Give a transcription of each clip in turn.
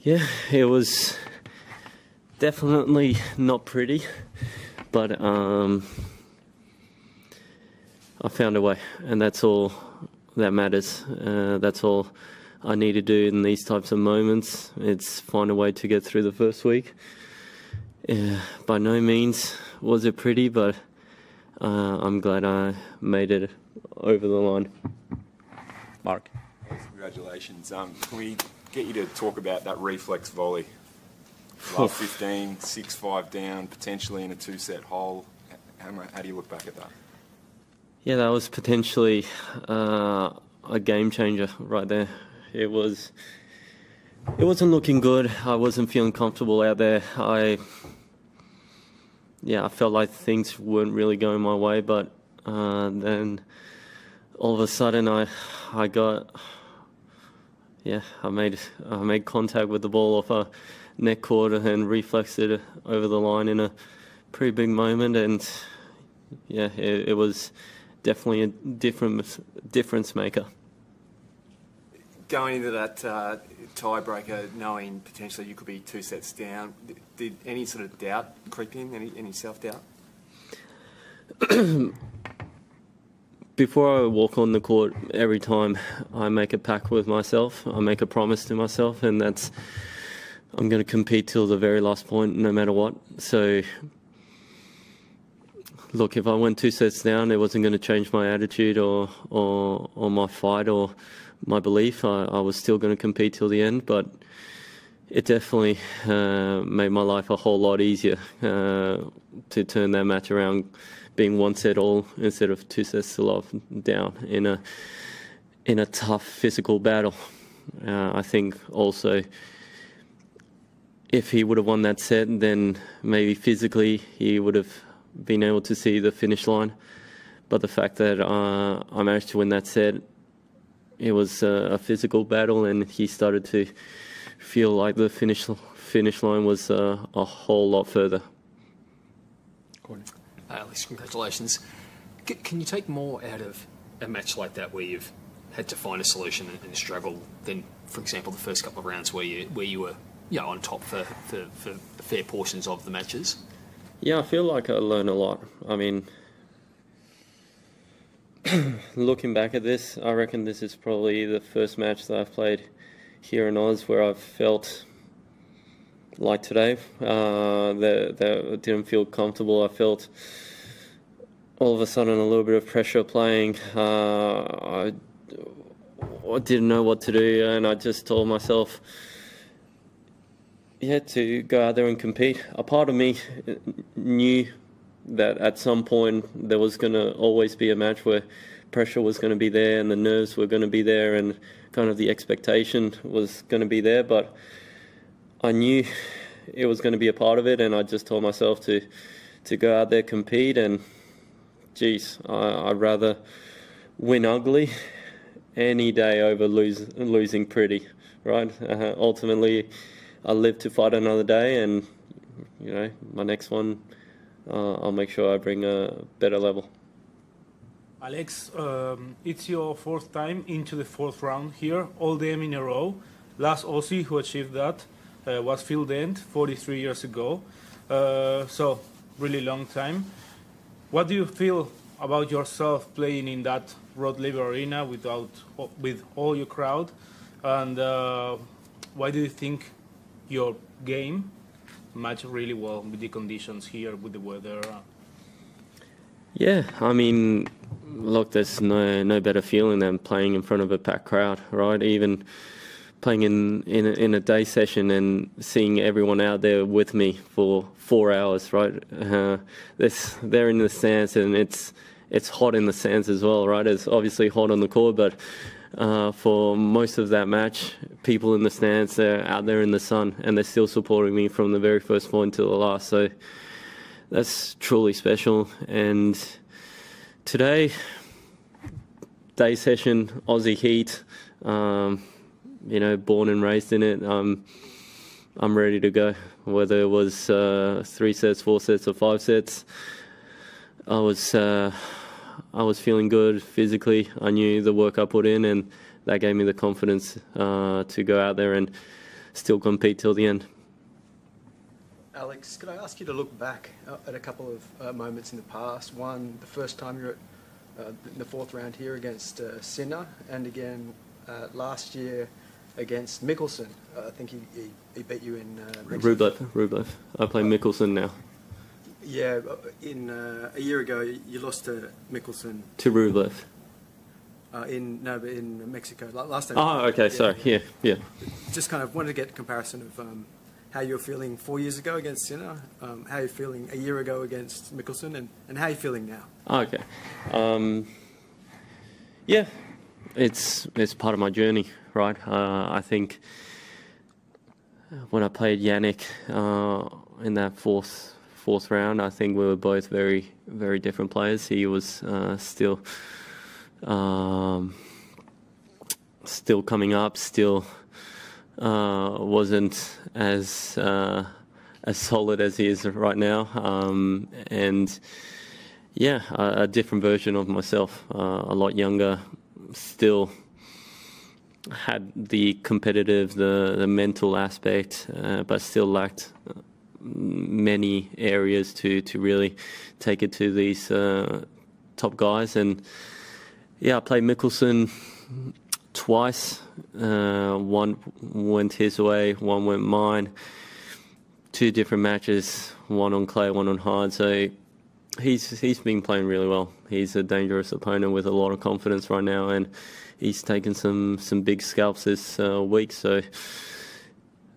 Yeah, it was definitely not pretty, but I found a way, and that's all that matters. That's all I need to do in these types of moments. It's find a way to get through the first week. By no means was it pretty, but I'm glad I made it over the line. Mark. Congratulations. Can we get you to talk about that reflex volley? Last 15, 6-5 down, potentially in a two-set hole. How do you look back at that? Yeah, that was potentially a game changer right there. It wasn't looking good. I wasn't feeling comfortable out there. I felt like things weren't really going my way, but then all of a sudden I made contact with the ball off a neck cord and reflexed it over the line in a pretty big moment, and it was definitely a difference maker. Going into that tiebreaker, knowing potentially you could be 2 sets down, did any sort of doubt creep in? Any self-doubt? Before I walk on the court, every time I make a pact with myself, I make a promise to myself, and that's I'm going to compete till the very last point, no matter what. So, look, if I went 2 sets down, it wasn't going to change my attitude or my fight or my belief. I was still going to compete till the end, but it definitely made my life a whole lot easier to turn that match around, being 1 set all instead of 2 sets to love down in a tough physical battle. I think also if he would have won that set, then maybe physically he would have been able to see the finish line. But the fact that I managed to win that set, it was a physical battle, and he started to feel like the finish line was a whole lot further. Alex, congratulations. Can you take more out of a match like that where you've had to find a solution and struggle than, for example, the first couple of rounds where you were on top for fair portions of the matches? Yeah, I feel like I learned a lot. I mean, looking back at this, I reckon this is probably the first match that I've played here in Oz where I've felt like today, that didn't feel comfortable. I felt all of a sudden a little bit of pressure playing. I didn't know what to do, and I just told myself, to go out there and compete. A part of me knew that at some point there was going to always be a match where pressure was going to be there and the nerves were going to be there and kind of the expectation was going to be there, but I knew it was going to be a part of it, and I just told myself to go out there, compete, and I'd rather win ugly any day over losing pretty, right? Ultimately, I live to fight another day, and my next one, I'll make sure I bring a better level. Alex, it's your 4th time into the 4th round here, all them in a row. Last Aussie who achieved that was Phil Dent 43 years ago, so really long time. What do you feel about yourself playing in that Rod Laver Arena with all your crowd, and why do you think your game matched really well with the conditions here, with the weather? Yeah, I mean, look, there's no better feeling than playing in front of a packed crowd, right? Even playing in a day session and seeing everyone out there with me for 4 hours, right? They're in the stands, and it's hot in the stands as well, right? It's obviously hot on the court, but for most of that match, people in the stands, they're out there in the sun, and they're still supporting me from the very first point to the last. So that's truly special. And today, day session, Aussie heat, born and raised in it. I'm ready to go. Whether it was 3 sets, 4 sets, or 5 sets, I was feeling good physically. I knew the work I put in, and that gave me the confidence to go out there and still compete till the end. Alex, could I ask you to look back at a couple of moments in the past? One, the first time you're in the fourth round here against Sinner, and again last year against Mickelson. I think he beat you in Rublev. I play Mickelson now. Yeah, a year ago you lost to Mickelson. To Rublev. In Mexico last time. Oh, okay, sorry. Yeah. Just kind of wanted to get a comparison of how you were feeling 4 years ago against Sinner, how you're feeling a year ago against Mickelson, and how you're feeling now. Okay. Yeah, it's part of my journey, right? I think when I played Yannick in that fourth round, I think we were both very, very different players. He was still coming up, still wasn't as solid as he is right now, and yeah, a different version of myself, a lot younger, still had the competitive, the mental aspect, but still lacked many areas to really take it to these top guys. And yeah, I played Mickelson twice. One went his way, one went mine. 2 different matches, one on clay, one on hard. So he's been playing really well. He's a dangerous opponent with a lot of confidence right now, and he's taken some big scalps this week. So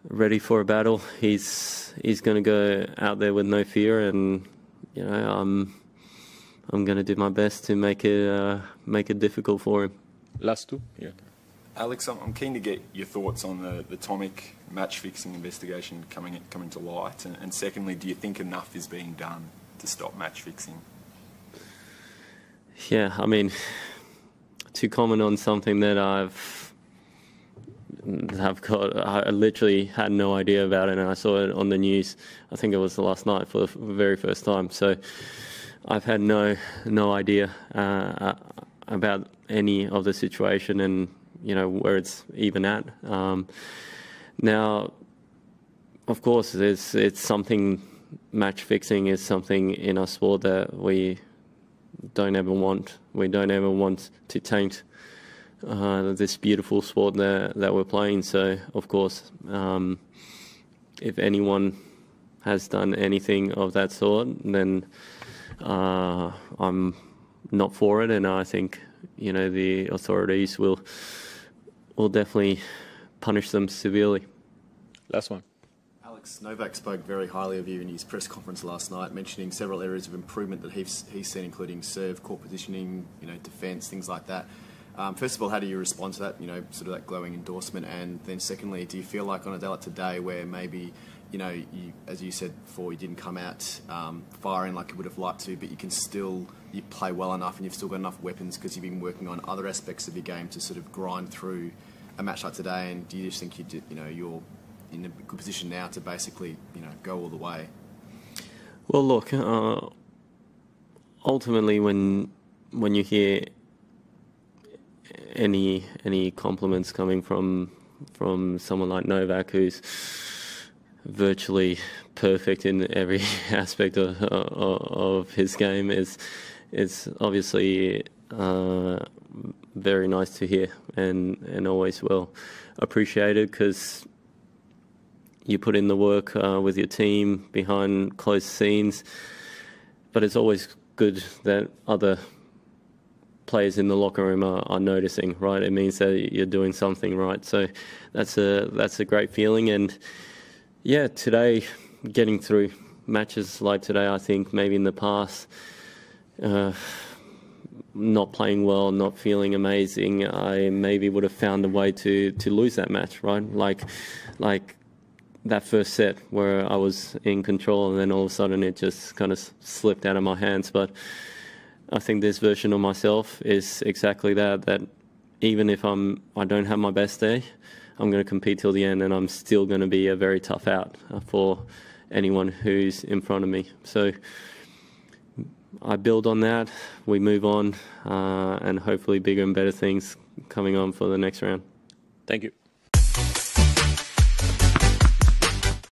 ready for a battle. He's going to go out there with no fear, and you know I'm going to do my best to make it difficult for him. Last two, yeah. Alex, I'm keen to get your thoughts on the Tomic match-fixing investigation coming to light, and secondly, do you think enough is being done to stop match-fixing? Yeah, I mean, to comment on something that I've got, I literally had no idea about it, and I saw it on the news. I think it was last night for the very first time. So I've had no idea about any of the situation, and you know where it's even at. Now, of course, it's something. Match fixing is something in our sport that we don't ever want. We don't ever want to taint this beautiful sport that we're playing. So, of course, if anyone has done anything of that sort, then I'm not for it, and I think the authorities will definitely punish them severely. Last one. Alex, Novak spoke very highly of you in his press conference last night, mentioning several areas of improvement that he's seen, including serve, court positioning, defence, things like that. First of all, how do you respond to that, sort of that glowing endorsement? And then secondly, do you feel like on a day like today where maybe, you, as you said before, you didn't come out firing like you would have liked to, but you play well enough and you've still got enough weapons because you've been working on other aspects of your game to sort of grind through a match like today? And do you just think you're in a good position now to basically, go all the way? Well, look, ultimately, when you hear any compliments coming from someone like Novak, who's virtually perfect in every aspect of his game, is obviously very nice to hear, and always well appreciated, because you put in the work with your team behind closed scenes, but it's always good that other players in the locker room are noticing, right? It means that you're doing something right. So that's a great feeling. And yeah, today, getting through matches like today, I think maybe in the past, not playing well, not feeling amazing, I maybe would have found a way to lose that match, right? Like that first set where I was in control, and then all of a sudden it just kind of slipped out of my hands. But I think this version of myself is exactly that even if I don't have my best day, I'm going to compete till the end, and I'm still going to be a very tough out for anyone who's in front of me. So I build on that, we move on, and hopefully bigger and better things coming on for the next round. Thank you.